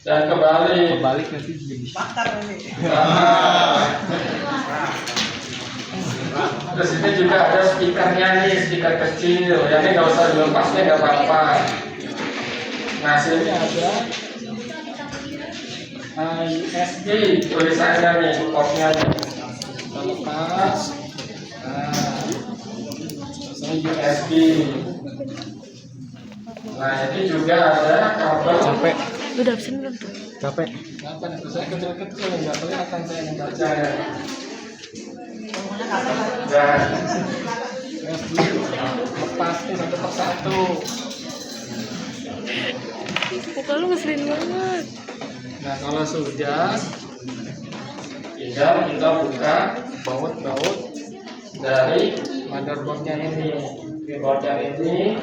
dan kebalik. Kebalik nanti jadi bakar ini. Terus ini juga ada speakernya nih, speaker kecil. Ya ini nggak usah dilepasnya nggak apa-apa. Nah sini ada USB tulisannya nih, portnya nih. Kita lepas. Nah, ini USB. Nah ini juga ada kabel. capek. Udah absen belum tuh? Capek. Apa nih? Saya kecil-kecil nggak kelihatan saya yang baca ya. Dan lepasin satu persatu. Muka lu ngeselin banget. Nah kalau sudah, tinggal kita buka baut-baut dari motherboardnya ini. Keyboardnya ini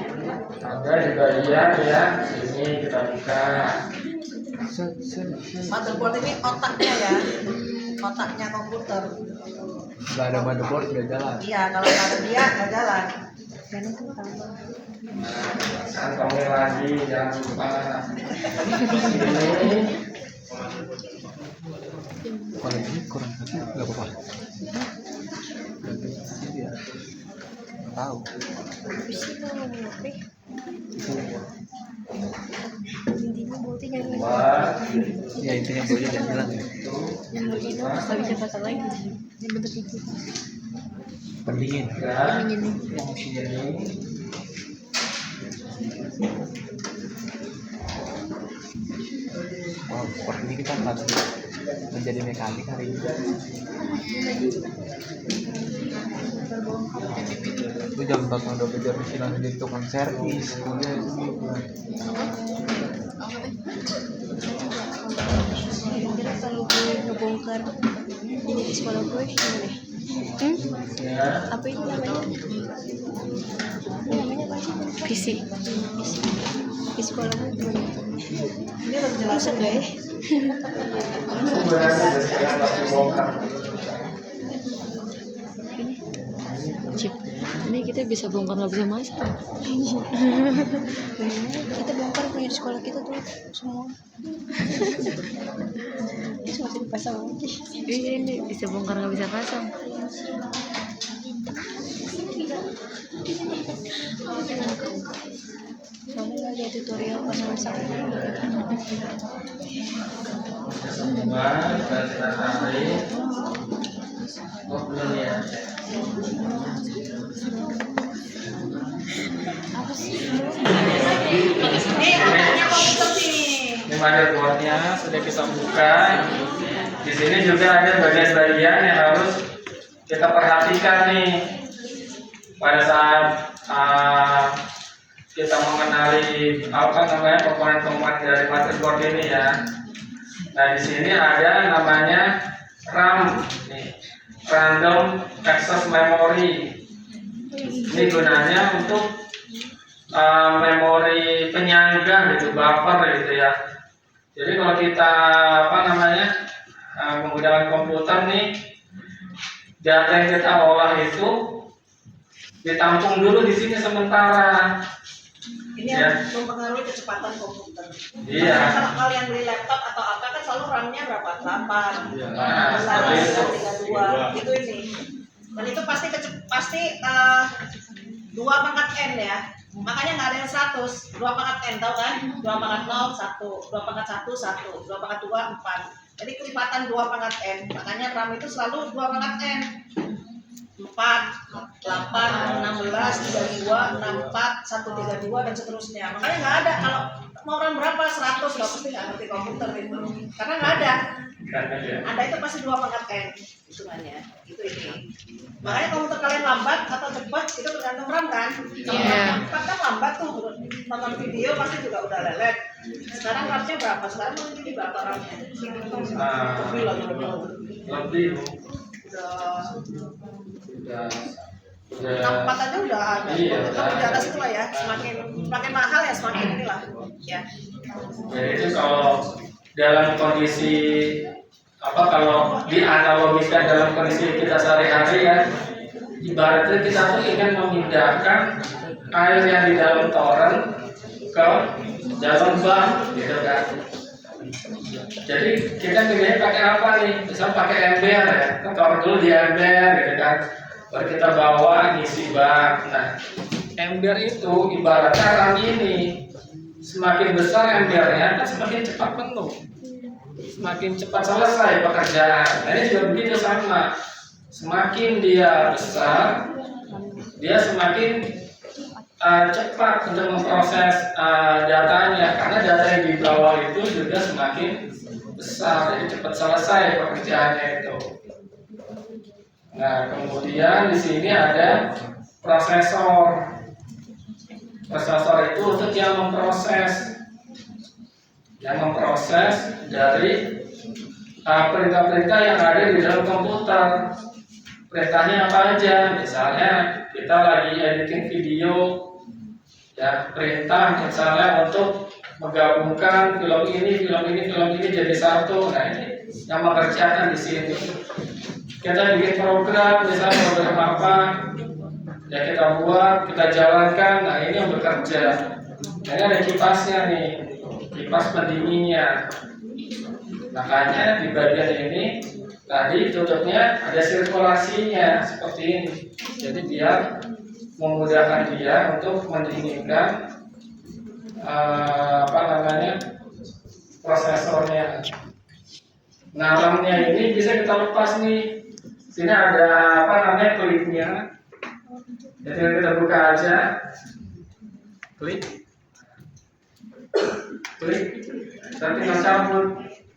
ada di bagian yang ini kita buka. Motherboard ini otaknya ya, otaknya komputer. Nggak ada motherboard nggak jalan. Iya, kalau nggak ada dia nggak jalan. Kantongnya lagi jangan lupa. Ini Kalau ini kurang satu nggak apa-apa. Jadi ya nggak tahu. Bisa mau ngopi. Intinya boleh nyari buat Ya intinya boleh jangan hilang ya. yang mau ini nggak bisa pasang lagi. Yang bentuk itu. Pendingin. dan Ini. yang sini. Wow, sepertinya kita harus menjadi mekanik hari ini. Itu jam 4 udah belajar mesin langsung jadi tukang servis. Kira kalau gue ngebongkar ini di sekolah gue gimana? Ya. Apa itu namanya? Namanya apa sih? PC. Di sekolah gue gimana? Ini udah jelas Bisa nggak ya? Sebenarnya ada sekarang pasti bongkar. Cip, ini kita bisa bongkar nggak bisa masak. Kita bongkar punya di sekolah kita tuh semua. Terus masih dipasang lagi. Iya ini bisa bongkar nggak bisa pasang. Soalnya lagi ada tutorial pas masak. Semua kita tarik. Oh belum ya. Apa sih? Ini otaknya komputer sini. Ini motherboardnya sudah kita buka. Di sini juga ada bagian-bagian yang harus kita perhatikan nih pada saat kita mengenali apa namanya komponen-komponen dari motherboard ini ya. Nah di sini ada namanya RAM, nih, Random Access Memory. Ini gunanya untuk memori penyangga gitu, buffer gitu ya. Jadi kalau kita apa namanya menggunakan komputer nih, data yang kita olah itu ditampung dulu di sini sementara. Ini yang mempengaruhi kecepatan komputer. Iya. Makanya kalau kalian beli laptop atau apa kan selalu RAM-nya berapa? 8, Iya. 32, itu ini. Dan itu pasti 2 pangkat N ya. Makanya nggak ada yang 100, 2 pangkat N tahu kan? 2 pangkat 0, 1, 2 pangkat 1, 1, 2 pangkat 2, 4. Jadi kelipatan 2 pangkat N. Makanya RAM itu selalu 2 pangkat N. 4, 8, 16, 32, 64, 132 dan seterusnya. Makanya nggak ada kalau mau RAM berapa 100 nggak pasti nggak ngerti komputer itu. Karena nggak ada. Ada itu pasti 2 pangkat N hitungannya. Itu ini. Makanya komputer kalian lambat atau cepat itu tergantung RAM kan. Kalau RAM cepat kan lambat tuh. Nonton video pasti juga udah lelet. Sekarang RAM-nya berapa? Sekarang ini berapa RAM-nya? Lebih Udah udah 64 aja udah ada. Iya, Tapi di atas itu lah ya. Semakin mahal ya semakin inilah. Ya. Jadi itu kalau dalam kondisi apa kalau dianalogikan dalam kondisi kita sehari-hari ya, ibaratnya kita tuh ingin memindahkan air yang di dalam toren ke dalam bak gitu kan. Jadi kita pilihnya pakai apa nih? Misal pakai ember ya, kan taruh dulu di ember gitu kan. Baru kita bawa ngisi bak. Nah, ember itu ibaratnya ram ini. Semakin besar embernya, kan semakin cepat penuh. Semakin cepat selesai pekerjaan. Nah, ini juga begitu sama. Semakin dia besar, dia semakin cepat untuk memproses datanya, karena data yang di bawah itu juga semakin besar, jadi cepat selesai pekerjaannya itu. Nah, kemudian di sini ada prosesor. Prosesor itu untuk yang memproses dari perintah-perintah yang ada di dalam komputer. Perintahnya apa aja? Misalnya kita lagi editing video, ya perintah misalnya untuk menggabungkan film ini jadi satu. Nah, ini yang mengerjakan di sini. Kita bikin program, misalnya program apa, ya kita buat, kita jalankan. Nah, ini yang bekerja. Nah, ini ada kipasnya nih, kipas pendinginnya. Makanya di bagian ini tadi tutupnya ada sirkulasinya seperti ini. Jadi biar memudahkan dia untuk mendinginkan prosesornya. Nah, RAM-nya ini bisa kita lepas nih. Sini ada klipnya. Jadi kita buka aja. Klik. Kita tinggal cabut.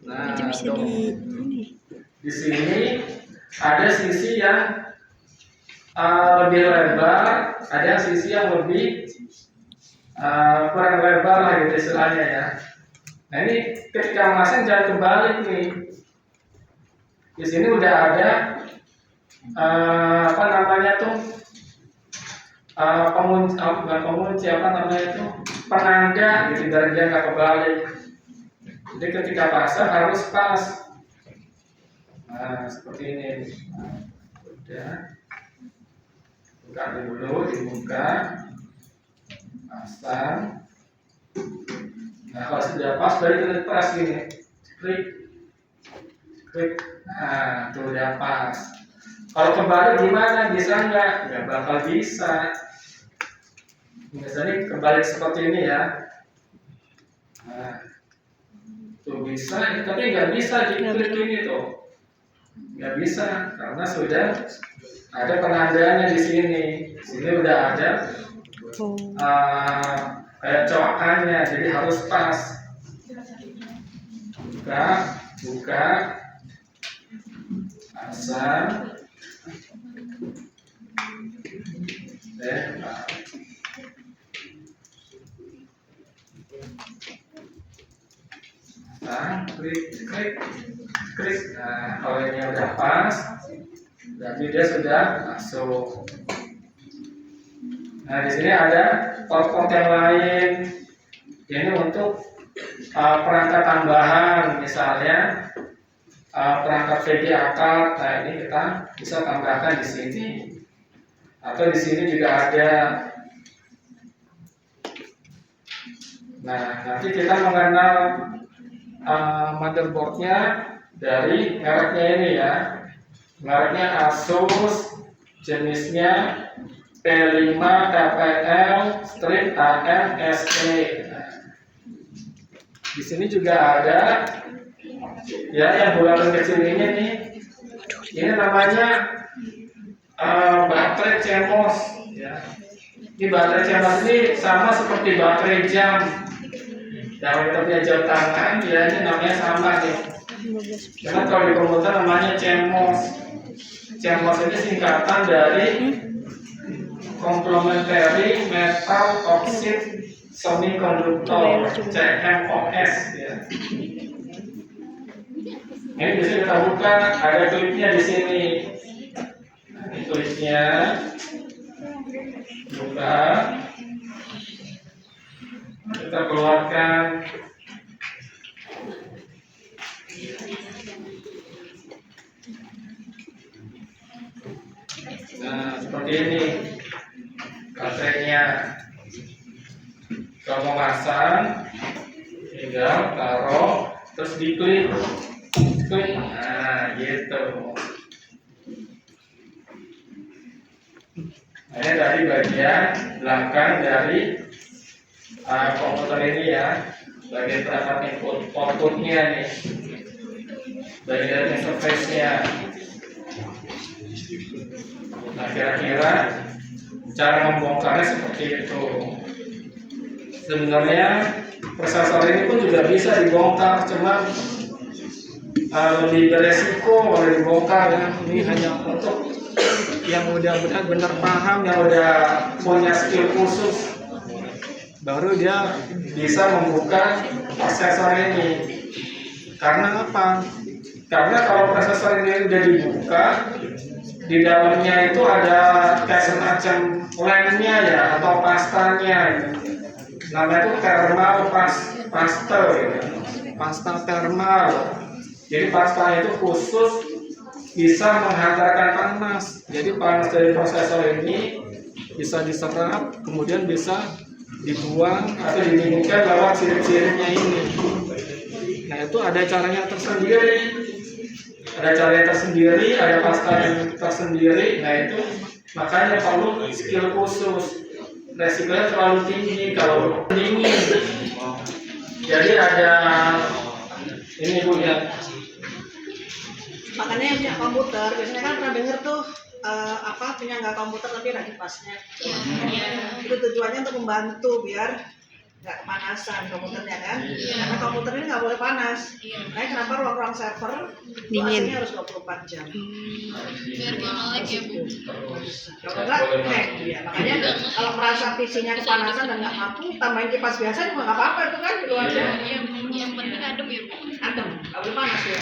Nah, Itu bisa di ini. di sini ada sisi yang lebih lebar, ada sisi yang lebih kurang lebar lah gitu istilahnya ya. Nah, ini ketika masang jangan kebalik nih. Di sini udah ada penanda gitu biar dia nggak kebalik. Jadi ketika pasang harus pas. Nah, seperti ini. Nah, udah. Buka dulu, dibuka. Pasang. Nah, kalau sudah pas, baru kita pas gini. Klik. Nah, tuh udah pas. Kalau kebalik gimana? Bisa nggak? Nggak bakal bisa. Biasanya kebalik seperti ini ya. Nah, tuh bisa, tapi nggak bisa diklik ini tuh. Nggak bisa karena sudah ada penandanya di sini. Di sini udah ada kayak coakannya, jadi harus pas. Buka, pasang. Nah, klik. Nah, kalau ini udah pas, berarti dia sudah masuk. Nah, di sini ada port-port yang lain. Ini untuk perangkat tambahan, misalnya perangkat VGA card. Nah, ini kita bisa tambahkan di sini. Atau di sini juga ada. Nah, nanti kita mengenal motherboardnya dari mereknya ini ya. Mereknya Asus, jenisnya P5 TPL Strip AM-SE. Di sini juga ada ya yang bulanan kecil ini nih. Ini namanya baterai CMOS ya. Ini baterai CMOS ini sama seperti baterai jam. Yang kita punya jam tangan, ya ini namanya sama nih. Karena kalau di komputer namanya CMOS. CMOS ini singkatan dari Complementary Metal Oxide Semiconductor, CMOS ya. Ini bisa kita buka, ada klipnya di sini. Nah, ini klipnya. Buka. Kita keluarkan. Nah, seperti ini baterainya. Kalau mau pasang, tinggal taruh, terus diklik, klik, nah gitu. Nah, ini dari bagian belakang dari komputer ini ya, bagian perangkat input outputnya nih, bagian interface-nya. Nah, kira-kira cara membongkarnya seperti itu. Sebenarnya prosesor ini pun juga bisa dibongkar, cuma lebih beresiko kalau dibongkar ya. Ini hanya untuk yang udah benar-benar paham, yang udah punya skill khusus, baru dia bisa membuka prosesor ini. Karena apa? Karena kalau prosesor ini udah dibuka, di dalamnya itu ada kayak semacam lemnya ya, atau pastanya gitu. Namanya itu thermal paste gitu. Pasta thermal. Jadi pasta itu khusus bisa menghantarkan panas. Jadi panas dari prosesor ini bisa diserap, kemudian bisa dibuang atau didinginkan lewat sirip-siripnya ini. Nah, itu ada caranya tersendiri. Ada caranya tersendiri, ada pasta yang tersendiri. Nah, itu makanya perlu skill khusus. Resikonya terlalu tinggi kalau dingin. Jadi ada ini Bu ya. Makanya yang punya komputer biasanya kan pernah denger tuh penyangga komputer tapi ada kipasnya. Itu tujuannya untuk membantu biar nggak kepanasan komputernya kan. Karena komputer ini nggak boleh panas. Makanya kenapa ruang-ruang server itu AC-nya harus 24 jam. Biar dia melek ya Bu. Kalau enggak hang dia. Makanya kalau merasa PC-nya kepanasan dan nggak mampu, tambahin kipas biasa juga nggak apa-apa itu kan di luarnya. Yang penting adem ya Bu. Adem, nggak boleh panas ya.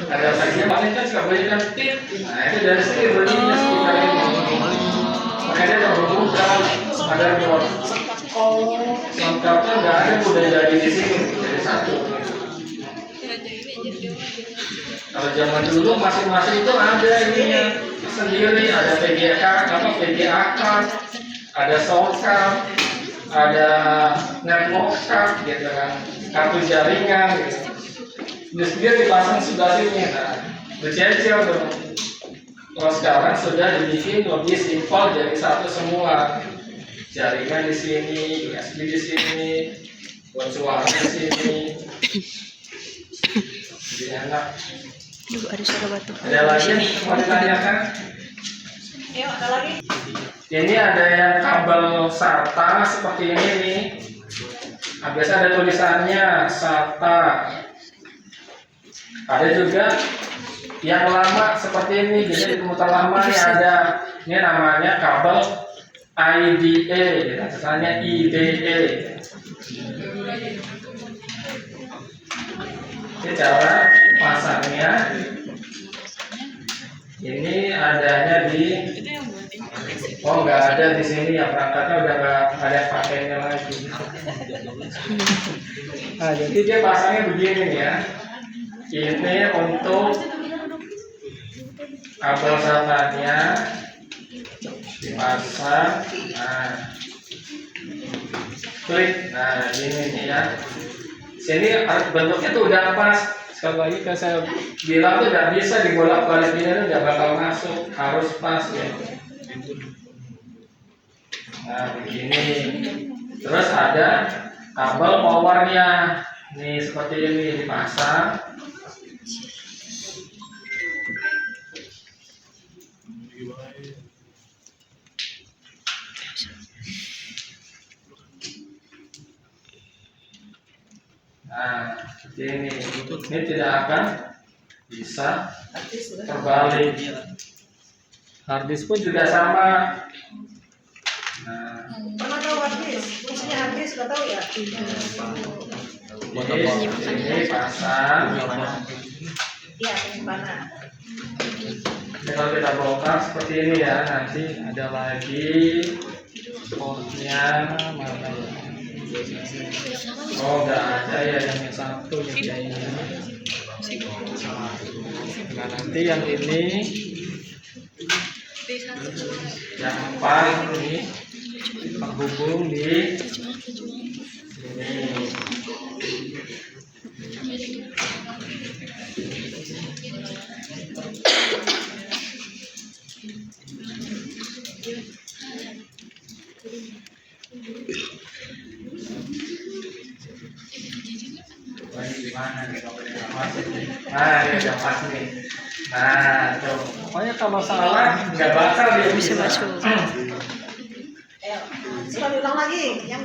Ada bagian paling kan suka berikan tip. Nah, itu dari sini bunyinya sekitar ini. Makanya ada berbuka, ada buat lengkapnya nggak ada, udah jadi di sini, jadi satu. Kalau zaman dulu masing-masing itu ada ininya sendiri, ada VGA card, ada sound card, ada network card gitu kan, kartu jaringan gitu. Terus dia dipasang sebelah sini, nah bercecel tuh. Kalau sekarang sudah dibikin lebih simpel jadi satu semua. Jaringan di sini, USB di sini, buat suara di sini. Jadi enak. Duh, ada suara batuk. Ada lagi yang mau ditanyakan? Ayo, ada lagi. Ini ada yang kabel SATA seperti ini nih. Nah, biasa ada tulisannya SATA. Ada juga yang lama seperti ini, jadi di komputer lama nih ada, ini namanya kabel IDE, misalnya IDE. Ini cara pasangnya. Ini adanya di, nggak ada di sini ya, perangkatnya udah nggak ada pakainya lagi. Nah, jadi dia pasangnya begini nih ya. Ini untuk kabel SATA-nya dipasang, nah klik, nah ini nih ya. Sini bentuknya tuh udah pas. Sekali lagi kan saya bilang tuh nggak bisa dibolak-balik ini tuh nggak bakal masuk, harus pas ya. Nah begini. Terus ada kabel powernya, nih seperti ini dipasang. Nah, seperti ini tidak akan bisa terbalik. Harddisk pun juga sama. Nah, Pernah tahu harddisk? Fungsinya harddisk nggak tahu ya? ini pasang. Iya, penyimpanan. Jadi kalau kita bongkar seperti ini ya, nanti ada lagi portnya mana ya? Oh, nggak ada ya yang satu yang ini. Nah, nanti yang ini yang 4 ini terhubung di Wah, ini gimana nih kalau ini nggak masuk nih? Nah, ini udah pas nih. Nah, tuh. Pokoknya kalau salah nggak bakal dia Bisa masuk. Sekali ulang lagi. Yang